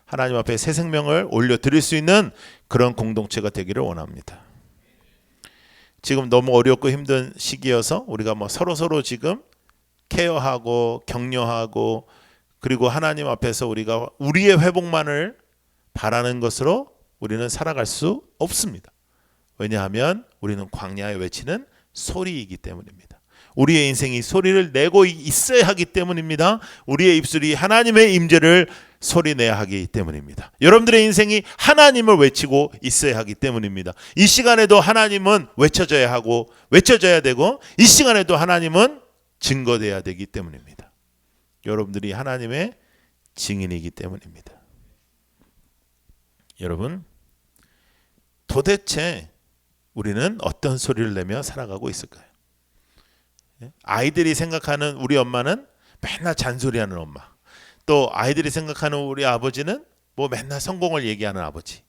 하나님 앞에 새 생명을 올려드릴 수 있는 그런 공동체가 되기를 원합니다. 지금 너무 어렵고 힘든 시기여서 우리가 서로 지금 케어하고 격려하고 그리고 하나님 앞에서 우리가 우리의 회복만을 바라는 것으로 우리는 살아갈 수 없습니다. 왜냐하면 우리는 광야에 외치는 소리이기 때문입니다. 우리의 인생이 소리를 내고 있어야 하기 때문입니다. 우리의 입술이 하나님의 임재를 소리내야 하기 때문입니다. 여러분들의 인생이 하나님을 외치고 있어야 하기 때문입니다. 이 시간에도 하나님은 외쳐져야 하고 외쳐져야 되고 이 시간에도 하나님은 증거돼야 되기 때문입니다. 여러분들이 하나님의 증인이기 때문입니다. 여러분, 도대체 우리는 어떤 소리를 내며 살아가고 있을까요? 아이들이 생각하는 우리 엄마는 맨날 잔소리하는 엄마, 또 아이들이 생각하는 우리 아버지는 맨날 성공을 얘기하는 아버지.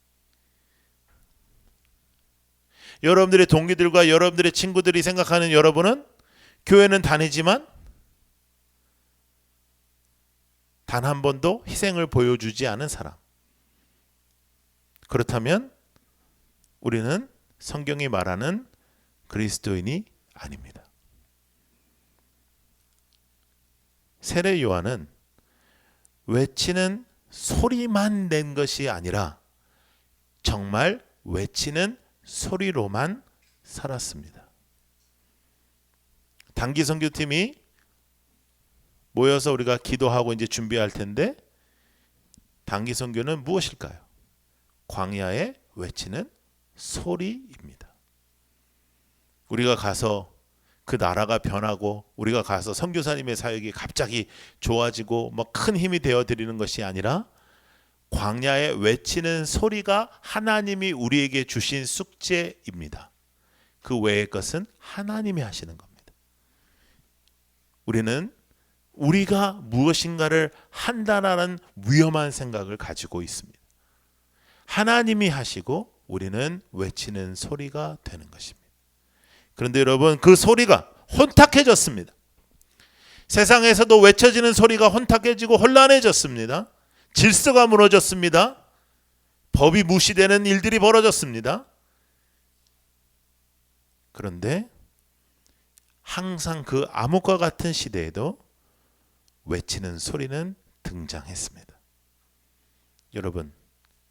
여러분들의 동기들과 여러분들의 친구들이 생각하는 여러분은 교회는 다니지만 단 한 번도 희생을 보여주지 않은 사람. 그렇다면 우리는 성경이 말하는 그리스도인이 아닙니다. 세례 요한은 외치는 소리만 낸 것이 아니라 정말 외치는 소리로만 살았습니다. 단기 선교팀이 모여서 우리가 기도하고 이제 준비할 텐데 단기 선교는 무엇일까요? 광야에 외치는 소리입니다. 우리가 가서 그 나라가 변하고 우리가 가서 선교사님의 사역이 갑자기 좋아지고 큰 힘이 되어 드리는 것이 아니라 광야에 외치는 소리가 하나님이 우리에게 주신 숙제입니다. 그 외의 것은 하나님이 하시는 겁니다. 우리는 우리가 무엇인가를 한다라는 위험한 생각을 가지고 있습니다. 하나님이 하시고 우리는 외치는 소리가 되는 것입니다. 그런데 여러분, 그 소리가 혼탁해졌습니다. 세상에서도 외쳐지는 소리가 혼탁해지고 혼란해졌습니다. 질서가 무너졌습니다. 법이 무시되는 일들이 벌어졌습니다. 그런데 항상 그 암흑과 같은 시대에도 외치는 소리는 등장했습니다. 여러분,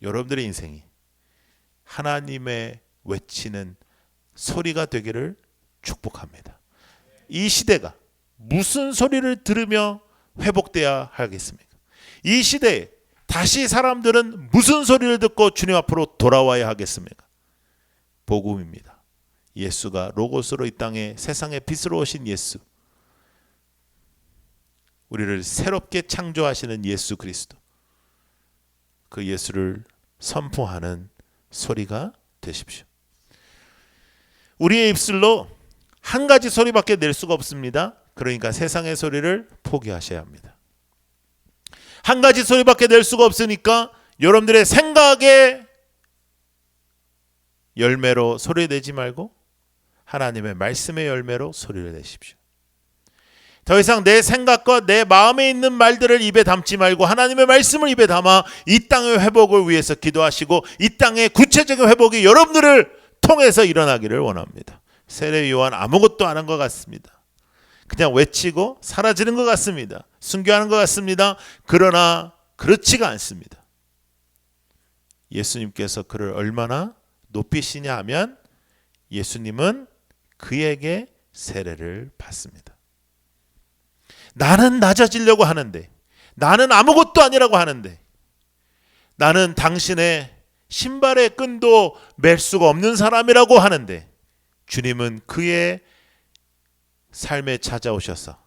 여러분들의 인생이 하나님의 외치는 소리가 되기를 축복합니다. 이 시대가 무슨 소리를 들으며 회복돼야 하겠습니까? 이 시대에 다시 사람들은 무슨 소리를 듣고 주님 앞으로 돌아와야 하겠습니까? 복음입니다. 예수가 로고스로 이 땅에 세상의 빛으로 오신 예수, 우리를 새롭게 창조하시는 예수 그리스도, 그 예수를 선포하는 소리가 되십시오. 우리의 입술로 한 가지 소리밖에 낼 수가 없습니다. 그러니까 세상의 소리를 포기하셔야 합니다. 한 가지 소리밖에 낼 수가 없으니까 여러분들의 생각의 열매로 소리 내지 말고 하나님의 말씀의 열매로 소리를 내십시오. 더 이상 내 생각과 내 마음에 있는 말들을 입에 담지 말고 하나님의 말씀을 입에 담아 이 땅의 회복을 위해서 기도하시고 이 땅의 구체적인 회복이 여러분들을 통해서 일어나기를 원합니다. 세례 요한 아무것도 안 한 것 같습니다. 그냥 외치고 사라지는 것 같습니다. 순교하는 것 같습니다. 그러나 그렇지가 않습니다. 예수님께서 그를 얼마나 높이시냐 하면 예수님은 그에게 세례를 받습니다. 나는 낮아지려고 하는데, 나는 아무것도 아니라고 하는데, 나는 당신의 신발의 끈도 맬 수가 없는 사람이라고 하는데, 주님은 그의 삶에 찾아오셔서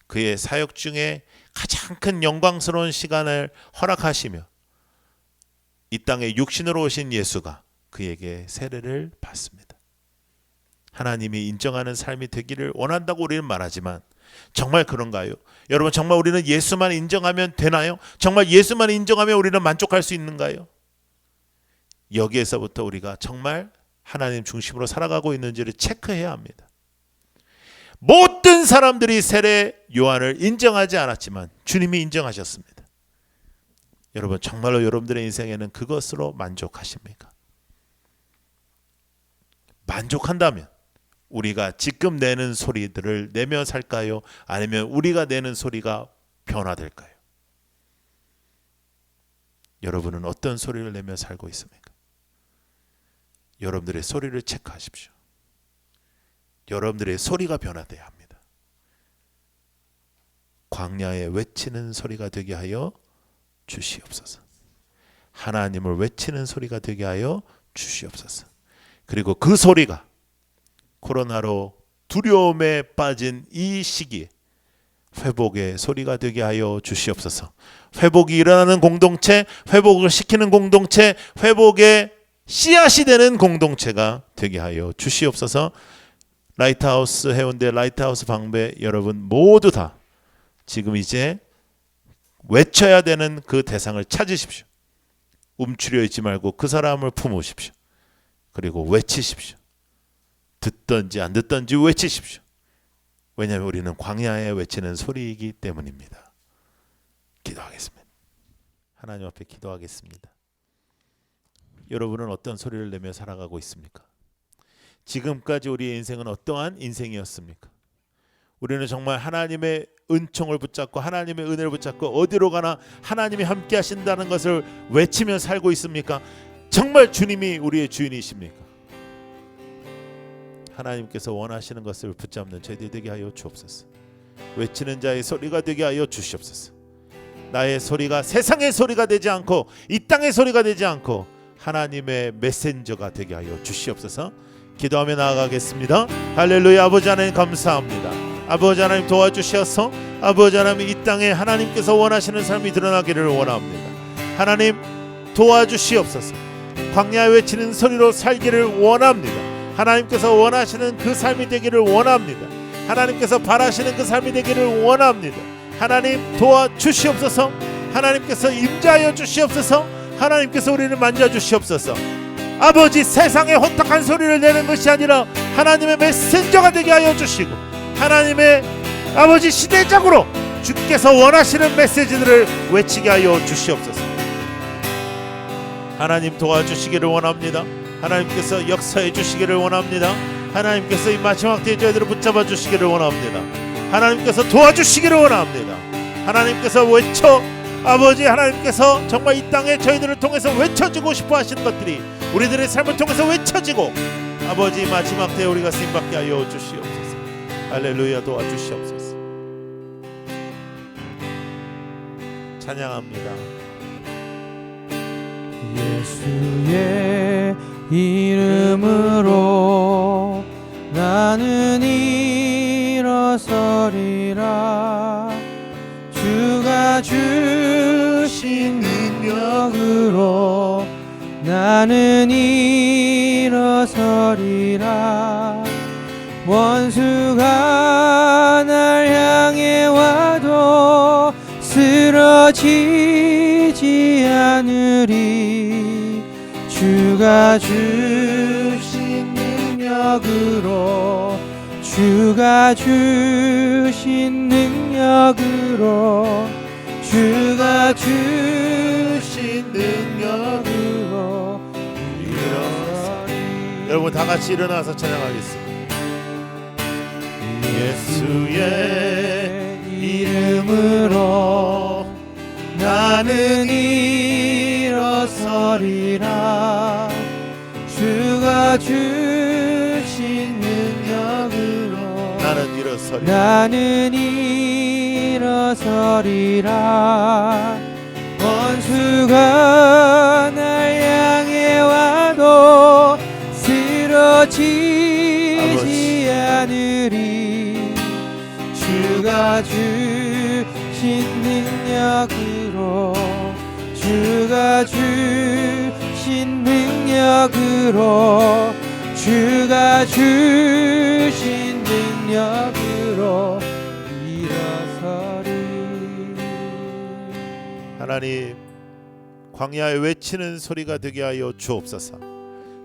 그의 사역 중에 가장 큰 영광스러운 시간을 허락하시며 이 땅에 육신으로 오신 예수가 그에게 세례를 받습니다. 하나님이 인정하는 삶이 되기를 원한다고 우리는 말하지만 정말 그런가요? 여러분, 정말 우리는 예수만 인정하면 되나요? 정말 예수만 인정하면 우리는 만족할 수 있는가요? 여기에서부터 우리가 정말 하나님 중심으로 살아가고 있는지를 체크해야 합니다. 모든 사람들이 세례 요한을 인정하지 않았지만 주님이 인정하셨습니다. 여러분, 정말로 여러분들의 인생에는 그것으로 만족하십니까? 만족한다면 우리가 지금 내는 소리들을 내며 살까요? 아니면 우리가 내는 소리가 변화될까요? 여러분은 어떤 소리를 내며 살고 있습니까? 여러분들의 소리를 체크하십시오. 여러분들의 소리가 변화돼야 합니다. 광야에 외치는 소리가 되게 하여 주시옵소서. 하나님을 외치는 소리가 되게 하여 주시옵소서. 그리고 그 소리가 코로나로 두려움에 빠진 이 시기에 회복의 소리가 되게 하여 주시옵소서. 회복이 일어나는 공동체, 회복을 시키는 공동체, 회복의 씨앗이 되는 공동체가 되게 하여 주시옵소서. 라이트하우스 해운대 라이트하우스 방배 여러분 모두 다 지금 이제 외쳐야 되는 그 대상을 찾으십시오. 움츠려 있지 말고 그 사람을 품으십시오. 그리고 외치십시오. 듣든지 안 듣든지 외치십시오. 왜냐하면 우리는 광야에 외치는 소리이기 때문입니다. 기도하겠습니다. 하나님 앞에 기도하겠습니다. 여러분은 어떤 소리를 내며 살아가고 있습니까? 지금까지 우리의 인생은 어떠한 인생이었습니까? 우리는 정말 하나님의 은총을 붙잡고 하나님의 은혜를 붙잡고 어디로 가나 하나님이 함께 하신다는 것을 외치며 살고 있습니까? 정말 주님이 우리의 주인이십니까? 하나님께서 원하시는 것을 붙잡는 저희들이 되게 하여 주옵소서. 외치는 자의 소리가 되게 하여 주시옵소서. 나의 소리가 세상의 소리가 되지 않고 이 땅의 소리가 되지 않고 하나님의 메신저가 되게 하여 주시옵소서. 기도하며 나아가겠습니다. 할렐루야. 아버지 하나님 감사합니다. 아버지 하나님 도와주셔서 아버지 하나님 이 땅에 하나님께서 원하시는 삶이 드러나기를 원합니다. 하나님 도와주시옵소서. 광야에 외치는 소리로 살기를 원합니다. 하나님께서 원하시는 그 삶이 되기를 원합니다. 하나님께서 바라시는 그 삶이 되기를 원합니다. 하나님 도와주시옵소서. 하나님께서 임재하여 주시옵소서. 하나님께서 우리를 만져주시옵소서. 아버지 세상의 혼탁한 소리를 내는 것이 아니라 하나님의 메신저가 되게 하여 주시고 하나님의 아버지 시대적으로 주께서 원하시는 메시지들을 외치게 하여 주시옵소서. 하나님 도와주시기를 원합니다. 하나님께서 역사해 주시기를 원합니다. 하나님께서 이 마지막 때에 저희들을 붙잡아 주시기를 원합니다. 하나님께서 도와주시기를 원합니다. 하나님께서 외쳐 아버지 하나님께서 정말 이 땅에 저희들을 통해서 외쳐지고 싶어 하시는 것들이 우리들의 삶을 통해서 외쳐지고 아버지 마지막 때에 우리가 쓰임받게 하여 주시옵소서. 할렐루야. 도와주시옵소서. 찬양합니다. 예수의 이름으로 나는 일어서리라. 주가 주신 능력으로 나는 일어서리라. 원수가 날 향해 와도 쓰러지지 않으리. 주가 주신 능력으로 주가 주신 능력으로 주가 주신 능력으로 일어서리. 여러분 다 같이 일어나서 찬양하겠습니다. 예수의 이름으로 나는 일어서리라. 주가 주신 나는 일어서리라. 나는 일어서리라. 원수가 날 향해 와도 쓰러지지 않으리. 주가 주신 능력으로, 주가 주신 능력으로, 주가 주신 능력으로 일어서리. 하나님, 광야에 외치는 소리가 되게 하여 주옵소서.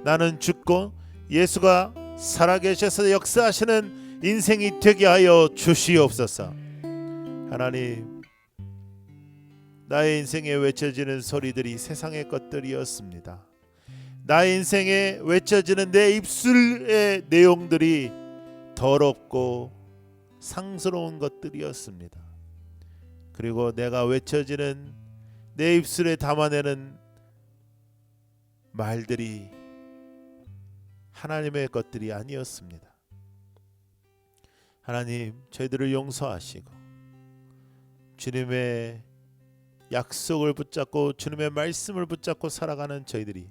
나는 죽고 예수가 살아계셔서 역사하시는 인생이 되게 하여 주시옵소서. 하나님, 나의 인생에 외쳐지는 소리들이 세상의 것들이었습니다. 나의 인생에 외쳐지는 내 입술의 내용들이 더럽고 상스러운 것들이었습니다. 그리고 내가 외쳐지는 내 입술에 담아내는 말들이 하나님의 것들이 아니었습니다. 하나님, 저희들을 용서하시고 주님의 약속을 붙잡고 주님의 말씀을 붙잡고 살아가는 저희들이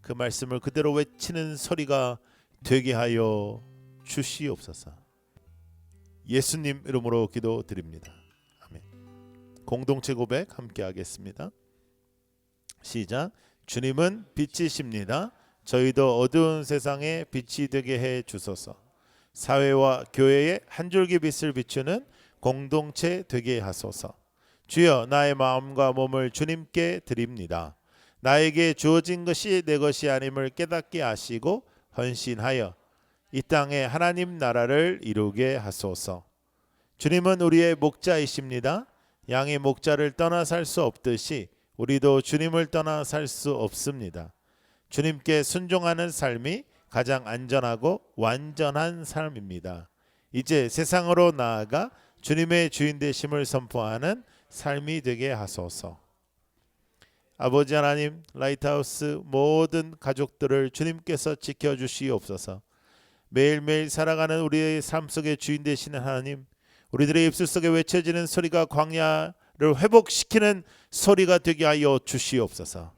그 말씀을 그대로 외치는 소리가 되게 하여 주시옵소서. 예수님 이름으로 기도드립니다. 아멘. 공동체 고백 함께 하겠습니다. 시작. 주님은 빛이십니다. 저희도 어두운 세상에 빛이 되게 해 주소서. 사회와 교회에 한 줄기 빛을 비추는 공동체 되게 하소서. 주여, 나의 마음과 몸을 주님께 드립니다. 나에게 주어진 것이 내 것이 아님을 깨닫게 하시고 헌신하여 이 땅에 하나님 나라를 이루게 하소서. 주님은 우리의 목자이십니다. 양이 목자를 떠나 살 수 없듯이 우리도 주님을 떠나 살 수 없습니다. 주님께 순종하는 삶이 가장 안전하고 완전한 삶입니다. 이제 세상으로 나아가 주님의 주인 되심을 선포하는 삶이 되게 하소서. 아버지 하나님, 라이트하우스 모든 가족들을 주님께서 지켜주시옵소서. 매일매일 살아가는 우리의 삶 속에 주인 되시는 하나님, 우리들의 입술 속에 외쳐지는 소리가 광야를 회복시키는 소리가 되게 하여 주시옵소서.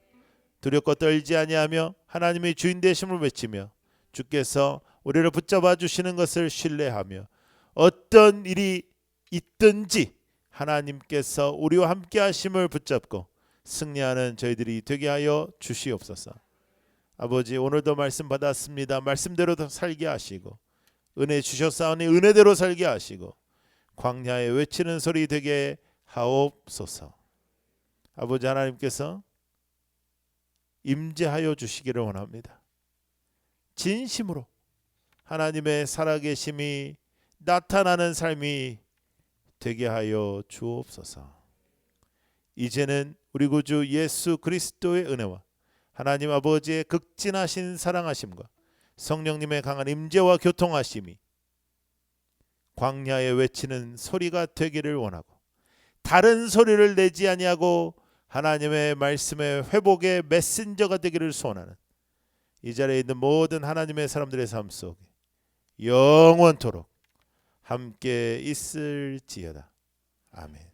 두렵고 떨지 아니하며 하나님의 주인 되심을 외치며 주께서 우리를 붙잡아 주시는 것을 신뢰하며 어떤 일이 있든지 하나님께서 우리와 함께 하심을 붙잡고 승리하는 저희들이 되게 하여 주시옵소서. 아버지, 오늘도 말씀 받았습니다. 말씀대로 살게 하시고 은혜 주셨사오니 은혜대로 살게 하시고 광야에 외치는 소리 되게 하옵소서. 아버지 하나님께서 임재하여 주시기를 원합니다. 진심으로 하나님의 살아계심이 나타나는 삶이 되게 하여 주옵소서. 이제는 우리 구주 예수 그리스도의 은혜와 하나님 아버지의 극진하신 사랑하심과 성령님의 강한 임재와 교통하심이 광야에 외치는 소리가 되기를 원하고 다른 소리를 내지 아니하고 하나님의 말씀의 회복의 메신저가 되기를 소원하는 이 자리에 있는 모든 하나님의 사람들의 삶 속에 영원토록 함께 있을지어다. 아멘.